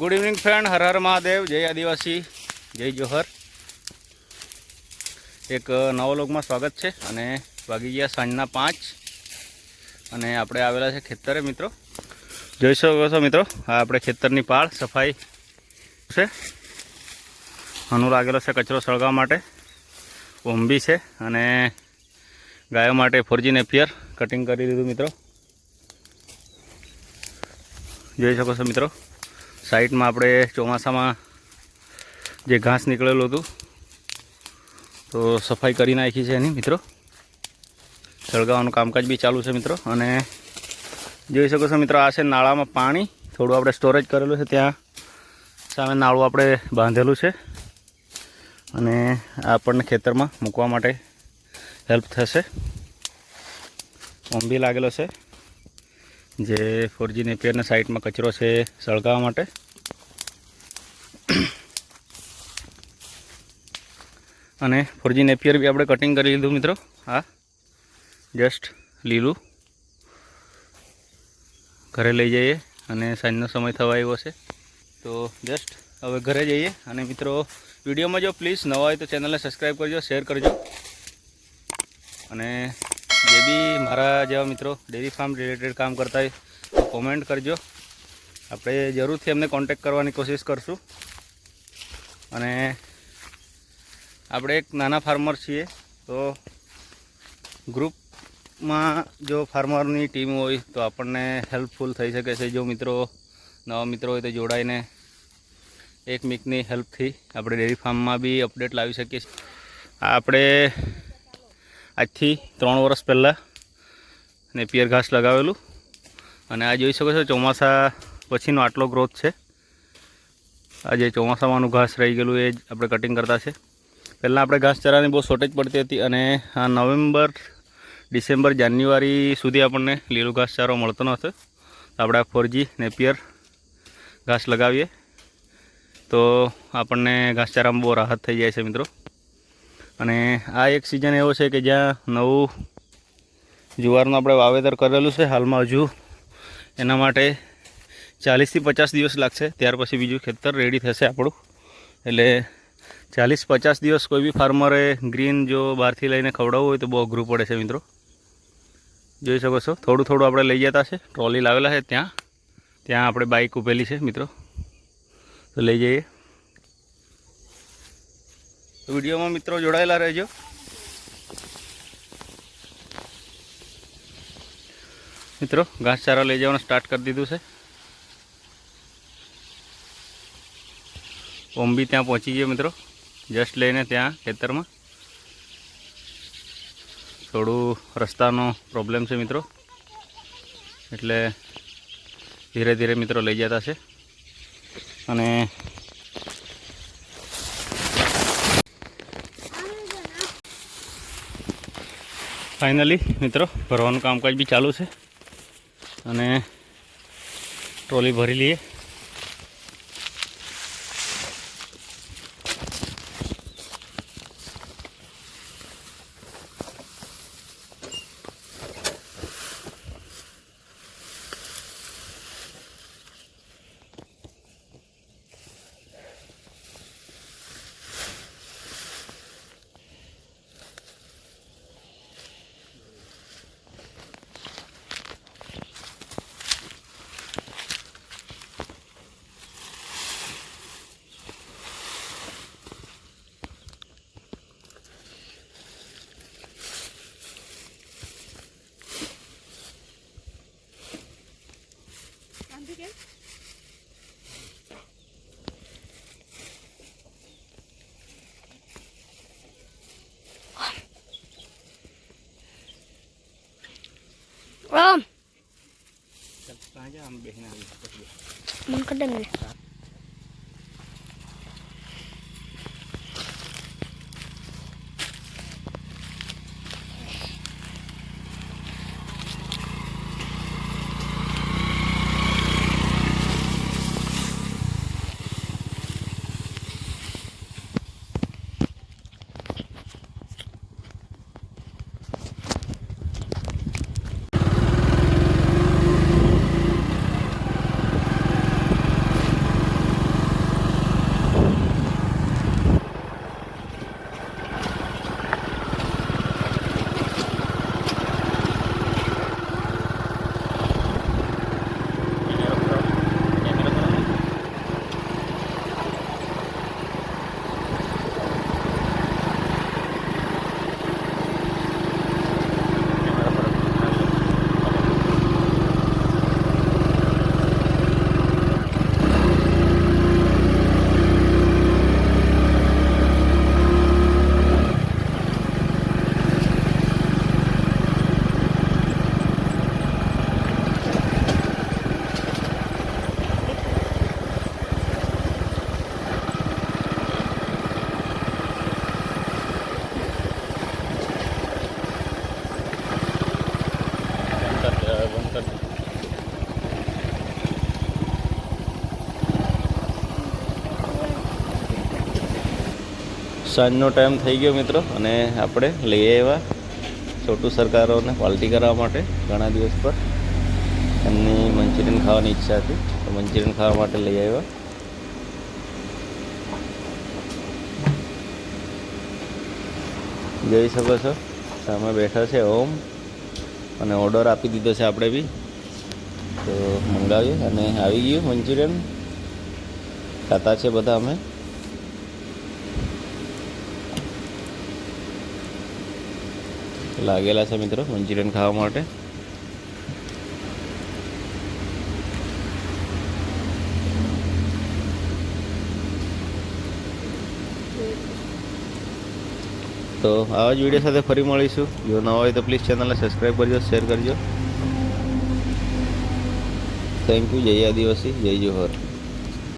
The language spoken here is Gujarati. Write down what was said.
गुड इवनिंग फ्रेंड, हर हर महादेव, जय आदिवासी, जय जोहर। एक नवा व्लॉगમાં स्वागत है। અને વાગી ગયા સાંજના 5 અને આપણે આવેલા છે ખેતરે મિત્રો। જોઈ શકો છો મિત્રો, આ આપણે ખેતરની પાળ સફાઈ છે। હનુ લાગેલો છે કચરો સળગાવવા માટે। ઓંબી છે અને ગાયો માટે ફોરજી નેપિયર કટિંગ કરી દીધું મિત્રો। જોઈ શકો છો મિત્રો, साइड में આપણે ચોમાસામાં જે ઘાસ નીકળેલું હતું તો સફાઈ કરી નાખી છે એની મિત્રો। સળગાવવાનું કામકાજ બી ચાલુ છે મિત્રો। અને જોઈ શકો છો મિત્રો, આ છે નાળામાં પાણી થોડું આપણે સ્ટોરેજ કરેલું છે, ત્યાં સામે નાળું આપણે બાંધેલું છે અને આપણને ખેતરમાં મૂકવા માટે હેલ્પ થશે। ઓંબી લાગેલો છે જે ફોરજી નેપિયરના સાઈડમાં કચરો છે સળગાવવા માટે। અને ફોરજી નેપિયર બી આપણે કટિંગ કરી લીધું મિત્રો। આ જસ્ટ લીલું ઘરે લઈ જઈએ અને સાંજનો સમય થવા આવ્યો છે તો જસ્ટ હવે ઘરે જઈએ। અને મિત્રો વિડીયોમાં જો પ્લીઝ નવા હોય તો ચેનલને સબસ્ક્રાઈબ કરજો, શેર કરજો। અને જે બી મારા જેવા મિત્રો ડેરી ફાર્મ રિલેટેડ કામ કરતા હોય તો કોમેન્ટ કરજો, આપણે જરૂરથી એમને કોન્ટેક્ટ કરવાની કોશિશ કરશું। અને આપણે એક નાના ફાર્મર છીએ તો ગ્રુપમાં જો ફાર્મરની ટીમ હોય તો આપણને હેલ્પફુલ થઈ શકે છે। જો મિત્રો નવા મિત્રો હોય તો જોડાઈને એકમેકની હેલ્પથી આપણે ડેરી ફાર્મમાં બી અપડેટ લાવી શકીએ છીએ। આપણે આજથી 3 વર્ષ પહેલાં નેપિયર ઘાસ લગાવેલું અને આ જોઈ શકો છો ચોમાસા પછીનો આટલો ગ્રોથ છે। આ જે ચોમાસામાંનું ઘાસ રહી ગયેલું એ જ આપણે કટિંગ કરતા છે। પહેલાં આપણે ઘાસચારાની બહુ શોર્ટેજ પડતી હતી અને આ નવેમ્બર, ડિસેમ્બર, જાન્યુઆરી સુધી આપણને લીલો ઘાસચારો મળતો નહોતો। તો આપણે આ ફોરજી નેપિયર ઘાસ લગાવીએ તો આપણને ઘાસચારામાં બહુ રાહત થઈ જાય છે મિત્રો। અને આ એક સિઝન એવો છે કે જ્યાં નવું જુવારનું આપણે વાવેતર કરેલું છે હાલમાં। હજુ એના માટે 40 થી 50 દિવસ લાગશે, ત્યાર પછી બીજું ખેતર રેડી થશે આપણું। એટલે 40-50 દિવસ કોઈ બી ફાર્મરે ગ્રીન જો બહારથી લઈને ખવડાવવું હોય તો બહુ અઘરું પડે છે મિત્રો। જોઈ શકો છો થોડું થોડું આપણે લઈ જતા છે, ટ્રોલી લાવેલા છે ત્યાં આપણે બાઇક ઊભેલી છે મિત્રો, તો લઈ જઈએ। તો વિડીયોમાં મિત્રો જોડાયેલા રહેજો। મિત્રો ઘાસચારા લઈ જવાનું સ્ટાર્ટ કરી દીધું છે। ઓંબી ત્યાં પહોંચી ગયો મિત્રો, જસ્ટ લઈને ત્યાં ખેતરમાં। થોડું રસ્તાનો પ્રોબ્લેમ છે મિત્રો, એટલે ધીરે ધીરે મિત્રો લઈ જતા છે। અને ફાઇનલી મિત્રો ભરવાનું કામકાજ બી ચાલુ છે અને ટ્રોલી ભરી લઈએ। સાંજનો ટાઈમ થઈ ગયો મિત્રો, અને આપણે લઈ આવ્યા છોટું સરકારોને પાર્ટી કરવા માટે. ઘણા દિવસ પર એમની મંચુરિયન ખાવાની ઈચ્છા હતી, તો મંચુરિયન ખાવા માટે લઈ આવ્યા. જોઈ શકો છો સામે બેઠા છે ઓમ, અને ઓર્ડર આપી દીધો છે આપણે બી, તો મંગાવીએ. અને આવી ગયું મંચુરિયન, ખાતા છે બધા અમે. લાગેલા છે મિત્રો મંચુરિયન ખાવા માટે. તો આવા જ વિડીયો સાથે ફરી મળીશું. જો નવા હોય તો પ્લીઝ ચેનલને સબસ્ક્રાઈબ કરજો, શેર કરજો. Thank you. જય આદિવાસી, જય જોહર.